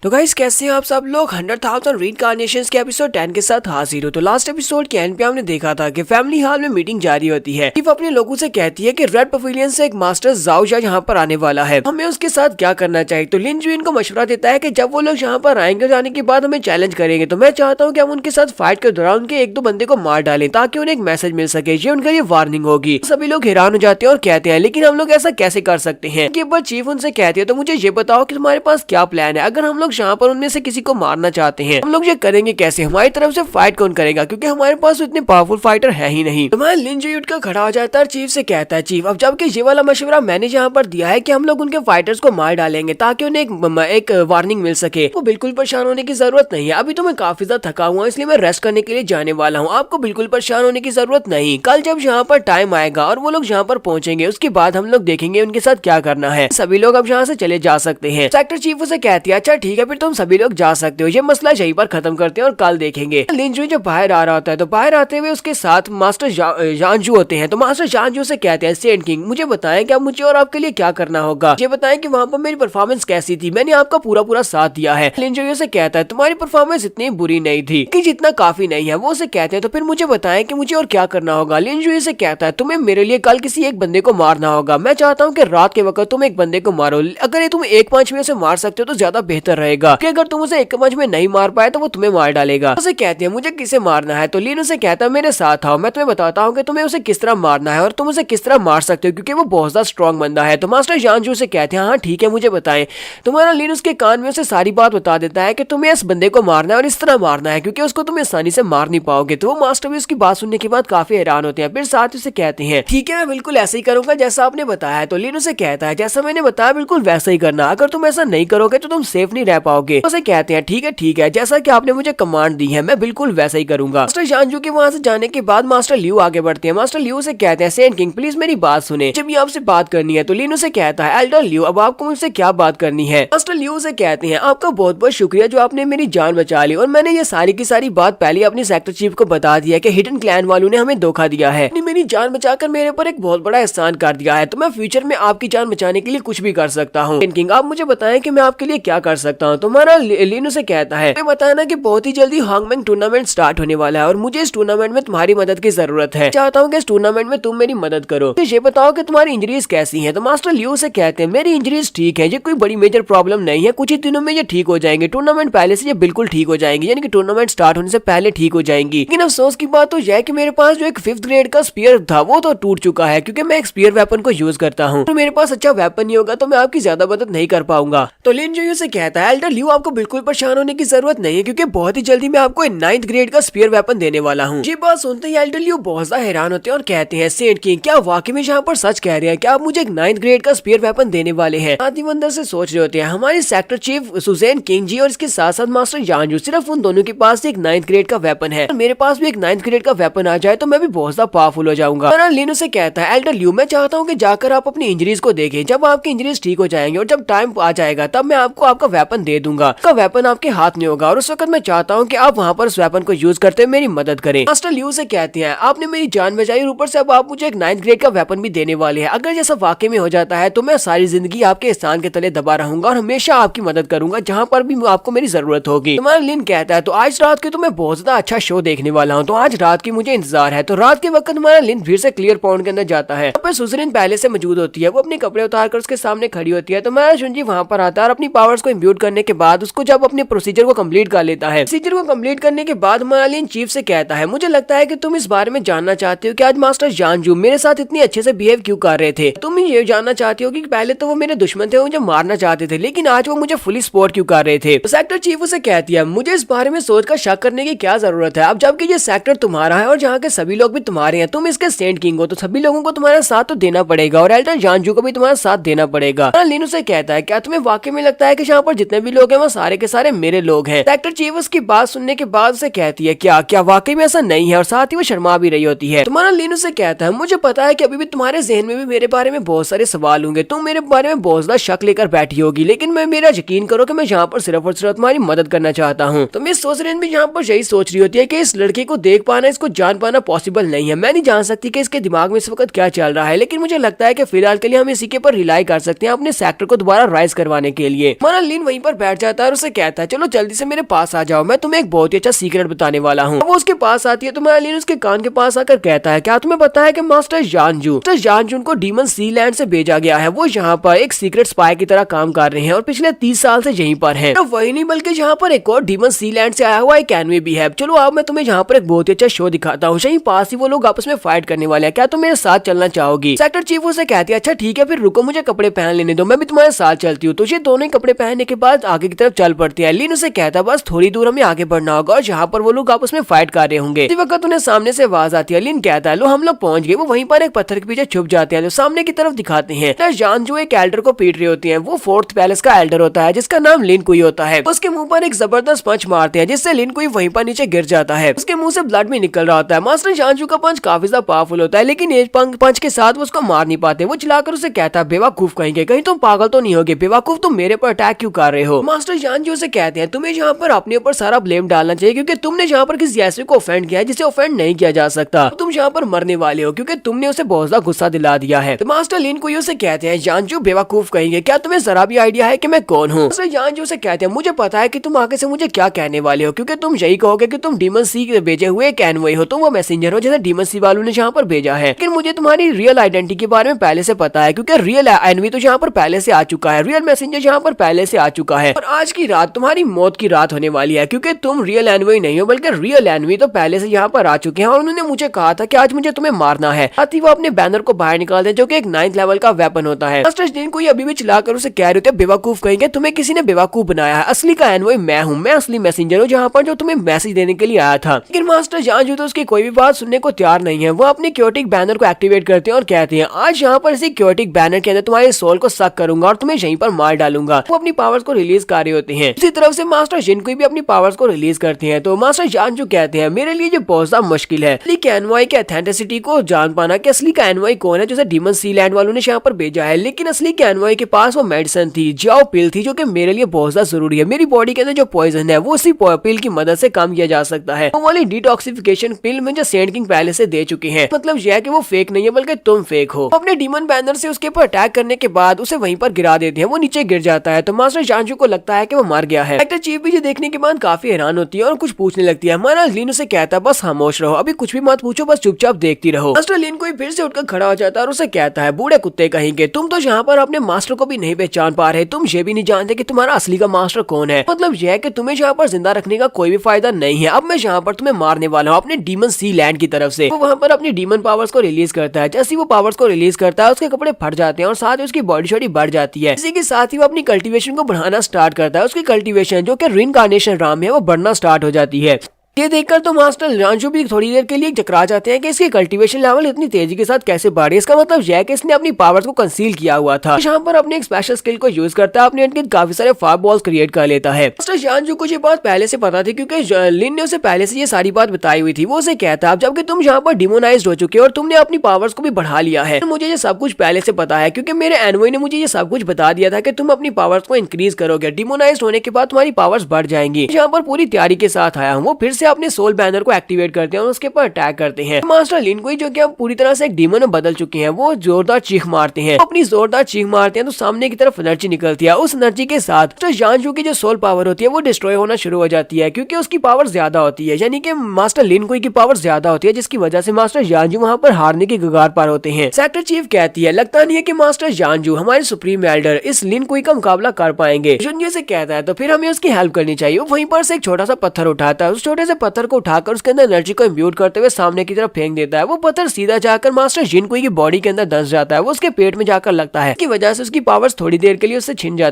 तो गाइस कैसे हैं आप सब लोग 100,000 रीइंकार्नेशंस के एपिसोड 10 के साथ हाजिर हो। तो लास्ट एपिसोड के एंड पे हमने देखा था कि फैमिली हॉल में मीटिंग जारी होती है। वो अपने लोगों से कहती है कि रेड पवेलियन से एक मास्टर जाओ यहाँ पर आने वाला है, हमें उसके साथ क्या करना चाहिए। तो लिन जुइन को मशवरा देता है कि जब वो लोग यहाँ पर आएंगे जाने के बाद हमें चैलेंज करेंगे, तो मैं चाहता हूँ कि हम उनके साथ फाइट के दौरान उनके एक दो बंदे को मार डालें ताकि उन्हें एक मैसेज मिल सके, ये उनका ये वार्निंग होगी। सभी लोग हैरान हो जाते हैं और कहते हैं लेकिन हम लोग ऐसा कैसे कर सकते हैं। के बाद चीफ उनसे कहती है तो मुझे ये बताओ कि तुम्हारे पास क्या प्लान है। अगर हम लोग यहाँ पर उनमें से किसी को मारना चाहते हैं, हम लोग ये करेंगे कैसे, हमारी तरफ से फाइट कौन करेगा, क्योंकि हमारे पास इतने पावरफुल फाइटर है ही नहीं। तो मैं लिन जुई उठ कर खड़ा हो जाता है और चीफ से कहता है चीफ अब जबकि ये वाला मशवरा मैंने यहाँ पर दिया है कि हम लोग उनके फाइटर्स को मार डालेंगे ताकि उन्हें एक वार्निंग मिल सके, वो बिल्कुल परेशान होने की जरूरत नहीं है। अभी तो मैं काफी ज्यादा थका हुआ, इसलिए मैं रेस्ट करने के लिए जाने वाला हूँ। आपको बिल्कुल परेशान होने की जरूरत नहीं। कल जब यहाँ पर टाइम आएगा और वो लोग यहाँ पर पहुंचेंगे, उसके बाद हम लोग देखेंगे उनके साथ क्या करना है। सभी लोग अब यहाँ से चले जा सकते हैं। सेक्टर चीफ उसे कहती है अच्छा ठीक है फिर तुम सभी लोग जा सकते हो, ये मसला यहीं पर खत्म करते हैं और कल देखेंगे। लिन जुई जब बाहर आ रहा होता है तो बाहर आते हुए उसके साथ मास्टर जानजू होते हैं। तो मास्टर जानजू से कहते हैं सेंट किंग मुझे बताएं कि अब मुझे और आपके लिए क्या करना होगा, ये बताएं कि वहाँ पर मेरी परफॉर्मेंस कैसी थी, मैंने आपका पूरा साथ दिया है। लिन जुई से कहता है तुम्हारी परफॉर्मेंस इतनी बुरी नहीं थी कि जितना काफी नहीं है। वो उसे कहते हैं तो फिर मुझे बताएं कि मुझे और क्या करना होगा। लिन जुई से कहता है तुम्हें मेरे लिए कल किसी एक बंदे को मारना होगा, मैं चाहता हूँ कि रात के वक्त तुम एक बंदे को मारो। अगर ये तुम एक पंच में उसे मार सकते हो तो ज्यादा बेहतर रहेगा, कि अगर तुम उसे एक पंच में नहीं मार पाए तो वो तुम्हें मार डालेगा। उसे कहते हैं मुझे किसे मारना है। तो लिन उसे कहता है मेरे साथ आओ, मैं तुम्हें बताता हूँ कि तुम्हें उसे किस तरह मारना है और तुम उसे किस तरह मार सकते हो, क्योंकि वो बहुत ज्यादा स्ट्रॉन्ग बंदा है। तो मास्टर जानजू से कहते हैं हाँ ठीक है मुझे बताएं। तुम्हारा लिन उसके कान में उसे सारी बात बता देता है कि तुम्हें इस बंदे को मारना है और इस तरह मारना है, क्योंकि उसको तुम आसानी से मार नहीं पाओगे। तो वो मास्टर भी उसकी बात सुनने के बाद काफी हैरान होते हैं। फिर साथ उसे कहते हैं ठीक है मैं बिल्कुल ऐसे ही करूंगा जैसा आपने बताया है। तो लिन उसे कहता है जैसा मैंने बताया बिल्कुल वैसा ही करना, अगर तुम ऐसा नहीं करोगे तो तुम सेफ नहीं रह पाओगे। उसे कहते हैं ठीक है जैसा कि आपने मुझे कमांड दी है मैं बिल्कुल वैसा ही करूंगा। मास्टर जानजू के वहां से जाने के बाद मास्टर लियू आगे बढ़ते हैं। मास्टर लियू से कहते हैं सेंट किंग प्लीज मेरी बात सुने, जब ये आपसे बात करनी है। तो लिन उसे कहता है एल्डर लियू अब आपको मुझसे क्या बात करनी है। मास्टर लियू से कहते हैं आपका बहुत बहुत शुक्रिया जो आपने मेरी जान बचा ली, और मैंने ये सारी की सारी बात पहले अपनी सेक्टर चीफ को बता दिया कि हिडन क्लैन वालों ने हमें धोखा दिया है, मेरी जान बचाकर मेरे ऊपर एक बहुत बड़ा एहसान कर दिया है, तो मैं फ्यूचर में आपकी जान बचाने के लिए कुछ भी कर सकता हूँ। सेंट किंग आप मुझे बताएं कि मैं आपके लिए क्या कर सकता हूँ। तुम्हारा लिन उसे कहता है बताना कि बहुत ही जल्दी हांगमैंग टूर्नामेंट स्टार्ट होने वाला है और मुझे इस टूर्नामेंट में तुम्हारी मदद की जरूरत है, चाहता हूँ कि इस टूर्नामेंट में तुम मेरी मदद करो। तो ये बताओ कि तुम्हारी इंजरीज कैसी हैं। तो मास्टर लियू से कहते हैं मेरी इंजरीज ठीक है, ये कोई बड़ी मेजर प्रॉब्लम नहीं है, कुछ ही दिनों में ये ठीक हो जाएंगे, टूर्नामेंट पहले से ये बिल्कुल ठीक हो जाएंगी, यानी कि टूर्नामेंट स्टार्ट होने से पहले ठीक हो जाएंगी। लेकिन अफसोस की बात तो यह है कि मेरे पास जो एक 5th ग्रेड का स्पीयर था वो तो टूट चुका है, क्योंकि मैं एक स्पीयर वेपन को यूज करता हूँ, तो मेरे पास अच्छा वेपन नहीं होगा तो मैं आपकी ज्यादा मदद नहीं कर पाऊंगा। तो लिन जुई से कहता है एल्डर लियू आपको बिल्कुल परेशान होने की जरूरत नहीं है, क्योंकि बहुत ही जल्दी मैं आपको 9th ग्रेड का स्पीयर वेपन देने वाला हूँ। ये बात सुनते ही एल्डर लियू बहुत ज्यादा हैरान होते हैं और कहते हैं सेंट किंग क्या वाकई में यहाँ पर सच कह रहे हैं, क्या आप मुझे एक 9th ग्रेड का स्पीयर वेपन देने वाले हैं। आदि अंदर से सोच रहे होते हैं हमारे सेक्टर चीफ सुजैन किंग जी और इसके साथ साथ मास्टर जानजू सिर्फ उन दोनों के पास एक 9th ग्रेड का वेपन है, मेरे पास भी एक 9th ग्रेड का वेपन आ जाए तो मैं भी बहुत ज्यादा पावरफुल हो जाऊंगा। लिन उसे कहता है एल्डर लियू मैं चाहता हूँ कि जाकर आप अपनी इंजरीज को देखें, जब आपकी इंजरीज ठीक हो जाएंगे और जब टाइम आ जाएगा तब मैं आपको आपका वेपन दे दूंगा, आपका वेपन आपके हाथ में होगा और उस वक्त मैं चाहता हूँ कि आप वहाँ पर उस वेपन को यूज करते मेरी मदद करें। मास्टर लियू से कहते हैं आपने मेरी जान बचाई और ऊपर से अब आप मुझे एक 9th ग्रेड का वेपन भी देने वाले हैं, अगर जैसा वाकई में हो जाता है तो मैं सारी जिंदगी आपके एहसान के तले दबा रहूंगा और हमेशा आपकी मदद करूंगा जहाँ पर भी आपको मेरी जरूरत होगी। तुम्हारा लिन कहता है तो आज रात के तो मैं बहुत ज्यादा अच्छा शो देखने वाला हूँ, तो आज रात की मुझे इंतजार है। तो रात के वक्त हमारा लिन फिर से क्लियर पॉइंट के अंदर जाता है, सुजरिन पहले से मौजूद होती है, वो अपने कपड़े उतार कर उसके सामने खड़ी होती है। तो हमारा शुनजी वहाँ पर आता है और अपनी पावर्स को इम्ब्यूट करने के बाद उसको जब अपने प्रोसीजर को कम्प्लीट कर लेता है, प्रोसीजर को कम्प्लीट करने के बाद हमारा लिन चीफ से कहता है मुझे लगता है कि तुम इस बारे में जानना चाहते हो कि आज मास्टर जानजू मेरे साथ इतनी अच्छे से बिहेव क्यों कर रहे थे। तुम ये जानना चाहती हो कि पहले तो वो मेरे दुश्मन थे, मुझे मारना चाहते थे, लेकिन आज वो मुझे फुली सपोर्ट क्यों कर रहे थे। तो सेक्टर चीफ उसे कहती है मुझे इस बारे में सोच कर शक करने की क्या जरूरत है, अब जबकि ये सेक्टर तुम्हारा है और जहाँ के सभी लोग भी तुम्हारे हैं, तुम इसके सेंट किंग हो, तो सभी लोगों को तुम्हारा साथ तो देना पड़ेगा और एल्डर जानजू को भी तुम्हारा साथ देना पड़ेगा। लिन उसे कहता है क्या तुम्हें वाकई में लगता है कि यहाँ पर जितने भी लोग हैं वो सारे के सारे मेरे लोग हैं। सेक्टर चीफ उसकी बात सुनने के बाद उसे कहती है क्या क्या वाकई में ऐसा नहीं है, और साथ ही वो शर्मा भी रही होती है। तुम्हारा लिन उसे कहता है मुझे पता है कि अभी भी तुम्हारे जहन में भी मेरे बारे में बहुत सारे सवाल होंगे, तुम मेरे बारे में बहुत ज्यादा शक लेकर बैठी होगी, लेकिन मैं मेरा यकीन करो कि मैं यहाँ पर सिर्फ और सिर्फ तुम्हारी मदद करना चाहता हूँ। तो मिस सोजरेन भी यहाँ पर यही सोच रही होती है कि इस लड़के को देख पाना, इसको जान पाना पॉसिबल नहीं है, मैं नहीं जान सकती कि इसके दिमाग में इस वक्त क्या चल रहा है, लेकिन मुझे लगता है कि फिलहाल के लिए हम इसी के ऊपर रिलाई कर सकते हैं अपने सेक्टर को दोबारा राइज करवाने के लिए। हमारा लिन वहीं पर पर बैठ जाता है और उसे कहता है चलो जल्दी से मेरे पास आ जाओ, मैं तुम्हें एक बहुत ही अच्छा सीक्रेट बताने वाला हूँ। वो उसके पास आती है तो मैलिन उसके कान के पास आकर कहता है क्या तुम्हें पता है कि मास्टर जानजू को डीमन सी लैंड से भेजा गया है। वो यहाँ पर एक सीक्रेट स्पाई की तरह काम कर रहे हैं और पिछले 30 साल से यहीं पर हैं। तो वही नहीं बल्कि यहाँ पर एक और डीमन सी लैंड से आया हुआ एक एनवी भी है। चलो अब मैं तुम्हें यहाँ पर एक बहुत ही अच्छा शो दिखाता हूँ। यहीं पास ही वो लोग आपस में फाइट करने वाले हैं, क्या तुम मेरे साथ चलना चाहोगी? सेक्टर चीफ उसे कहती है अच्छा ठीक है फिर रुको, मुझे कपड़े पहन लेने दो, मैं भी तुम्हारे साथ चलती हूँ। तो ये दोनों ही कपड़े पहनने के बाद आगे की तरफ चल पड़ती है। लिन उसे कहता है बस थोड़ी दूर हमें आगे बढ़ना होगा और यहाँ पर वो लोग आपस में फाइट कर रहे होंगे। इसी वक्त उन्हें सामने से आवाज आती है। लिन कहता है लो हम लोग पहुंच गए। वो वहीं पर एक पत्थर के पीछे छुप जाते हैं। तो सामने की तरफ दिखाते हैं जानजू एक एल्डर को पीट रही होती है। वो 4th पैलेस का एल्डर होता है जिसका नाम लिन कुई होता है। उसके मुंह पर एक जबरदस्त पंच मारते हैं जिससे लिन कुई वहीं पर नीचे गिर जाता है। उसके मुंह से ब्लड भी निकल रहा होता है। मास्टर जानजू का पंच काफी ज्यादा पावरफुल होता है लेकिन एक पंच के साथ वो उसको मार नहीं पाते। वो चिल्लाकर उसे कहता है बेवकूफ कहेंगे, कहीं तुम पागल तो नहीं होगे, बेवकूफ तुम मेरे पर अटैक क्यों कर रहे हो? मास्टर जानजू से कहते हैं तुम्हें यहाँ पर अपने ऊपर सारा ब्लेम डालना चाहिए क्योंकि तुमने यहाँ पर किसी ऐसे को ऑफेंड किया है जिसे ऑफेंड नहीं किया जा सकता। तुम यहाँ पर मरने वाले हो क्योंकि तुमने उसे बहुत ज्यादा गुस्सा दिला दिया है। तो मास्टर लिन कुई उसे कहते हैं जानजू बेवकूफ कहेंगे, क्या तुम्हें जरा भी आइडिया है कि मैं कौन हूँ? मास्टर जानजू से कहते हैं मुझे पता है कि तुम आगे से मुझे क्या कहने वाले हो क्योंकि तुम यही कहोगे कि तुम डीमन सी के भेजे हुए एक एनवॉय हो, तुम वो मैसेंजर हो जैसे डीमन सी वालों ने यहाँ पर भेजा है। लेकिन मुझे तुम्हारी रियल आइडेंटिटी के बारे में पहले से पता है क्योंकि रियल एनवी तो यहाँ पर पहले से आ चुका है, रियल मैसेंजर यहाँ पर पहले से आ चुका है और आज की रात तुम्हारी मौत की रात होने वाली है क्योंकि तुम रियल एनवी नहीं हो बल्कि रियल एनवी तो पहले से यहाँ पर आ चुके हैं और उन्होंने मुझे कहा था कि आज मुझे तुम्हें मारना है। साथ ही वो अपने बैनर को बाहर निकाल दे जो कि एक 9th लेवल का वेपन होता है। मास्टर लिन कुई अभी भी चिल्लाकर उसे कह रहे थे बेवकूफ कहेंगे, तुम्हें किसी ने बेवकूफ बनाया है, असली का एनवी मैं हूँ, मैं असली मैसेंजर हूँ जहाँ पर जो तुम्हें मैसेज देने के लिए आया था। लेकिन मास्टर जानजू तो उसकी कोई भी बात सुनने को तैयार नहीं है। वो अपने क्योटिक बैनर को एक्टिवेट करते हैं और कहते हैं आज यहाँ पर इसी क्योटिक बैनर के अंदर तुम्हारे सोल को सक करूंगा और तुम्हें यहीं पर मार डालूंगा। वो अपनी पावर्स को रिलीज कर रहे होते हैं। इसी तरफ से मास्टर जिन कोई भी अपनी पावर्स को रिलीज करते हैं। तो मास्टर जानजू कहते हैं मेरे लिए ये बहुत ज्यादा मुश्किल है असली के एनवाई के ऑथेंटिसिटी को जान पाना कि असली का एनवाई कौन है जैसे डीमन सी लैंड वालों ने यहाँ पर भेजा है। लेकिन असली के एनवाई के पास वो मेडिसिन थी, जाओ पिल थी जो कि मेरे लिए बहुत ज्यादा जरूरी है। मेरी बॉडी के अंदर जो पॉइजन है वो उसी पिल की मदद से कम किया जा सकता है। वो वाली डिटॉक्सिफिकेशन पिल में जो सेंट किंग पहले से दे चुके हैं। मतलब यह है कि वो फेक नहीं है बल्कि तुम फेक हो। अपने डीमन बैनर से उसके ऊपर अटैक करने के बाद उसे वहीं पर गिरा देते हैं। वो नीचे गिर जाता है तो मास्टर जानजू को लगता है कि वो मर गया है। सेक्टर चीफ भी ये देखने के बाद काफी हैरान होती है और कुछ पूछने लगती है। हमारा लिन उसे कहता है बस खामोश रहो, अभी कुछ भी मत पूछो, बस चुपचाप देखती रहो। मास्टर लिन कोई फिर से उठकर खड़ा हो जाता है और उसे कहता है बूढ़े कुत्ते कहेंगे, तुम तो यहाँ पर अपने मास्टर को भी नहीं पहचान पा रहे, तुम ये भी नहीं जानते कि तुम्हारा असली का मास्टर कौन है। मतलब यह है कि तुम्हें यहाँ पर जिंदा रखने का कोई भी फायदा नहीं है। अब मैं यहाँ पर तुम्हें मारने वाला हूँ अपने डीमन सी लैंड की तरफ से। वो वहाँ पर अपनी डीमन पावर्स को रिलीज करता है। जैसे वो पावर्स को रिलीज करता है उसके कपड़े फट जाते हैं और साथ ही उसकी बॉडी शॉडी बढ़ जाती है। इसी के साथ ही वो अपनी कल्टीवेशन को बढ़ाना स्टार्ट करता है। उसकी कल्टीवेशन जो कि रिइनकार्नेशन राम है वो बढ़ना स्टार्ट हो जाती है। ये देखकर तो मास्टर जानजू भी थोड़ी देर के लिए चकरा जाते हैं कि इसकी कल्टीवेशन लेवल इतनी तेजी के साथ कैसे बढ़े। इसका मतलब यह है कि इसने अपनी पावर्स को कंसील किया हुआ था। यहाँ पर अपने एक स्पेशल स्किल को यूज करता है, अपने इनके काफी सारे फायर बॉल्स क्रिएट कर लेता है। मास्टर जानजू को ये बात पहले से पता थी क्योंकि लिन ने उसे पहले से ये सारी बात बताई हुई थी। वो उसे कहता है जबकि तुम यहाँ पर डिमोनाइज्ड हो चुके हो और तुमने अपनी पावर्स को भी बढ़ा लिया है। मुझे ये सब कुछ पहले से पता है क्योंकि मेरे एनवॉय ने मुझे ये सब कुछ बता दिया था कि तुम अपनी पावर्स को इंक्रीज करोगे, डिमोनाइज्ड होने के बाद तुम्हारी पावर्स बढ़ जाएंगी। यहाँ पर पूरी तैयारी के साथ आया हूँ। वो फिर से अपने सोल बैनर को एक्टिवेट करते हैं और उसके ऊपर अटैक करते हैं। मास्टर लिन कोई जो कि अब पूरी तरह से एक डीमन में बदल चुके हैं, वो जोरदार चीख मारते हैं। अपनी जोरदार चीख मारते हैं तो सामने की तरफ एनर्जी निकलती है। उस एनर्जी के साथ तो जानजू की जो सोल पावर होती है वो डिस्ट्रॉय होना शुरू हो जाती है क्योंकि उसकी पावर ज्यादा होती है, यानी कि मास्टर लिन कोई की पावर ज्यादा होती है जिसकी वजह से मास्टर जानजू वहाँ पर हारने की कगार पर होते हैं। सेक्टर चीफ कहती है लगता नहीं है कि मास्टर जानजू हमारे सुप्रीम एल्डर इस लिन कोई का मुकाबला कर पाएंगे। जुनियर से कहता है तो फिर हमें उसकी हेल्प करनी चाहिए। वो वहीं पर से एक छोटा सा पत्थर उठाता है। उस छोटे से पत्थर को उठाकर उसके अंदर एनर्जी को इम्ब्यूट करते हुए सामने की तरफ फेंक देता है। वो पत्थर सीधा जाकर मास्टर जिन कोई की बॉडी के अंदर धंस जाता है। वो उसके पेट में जाकर लगता है, की वजह से उसकी पावर्स थोड़ी देर के लिए उससे छिन जाती है।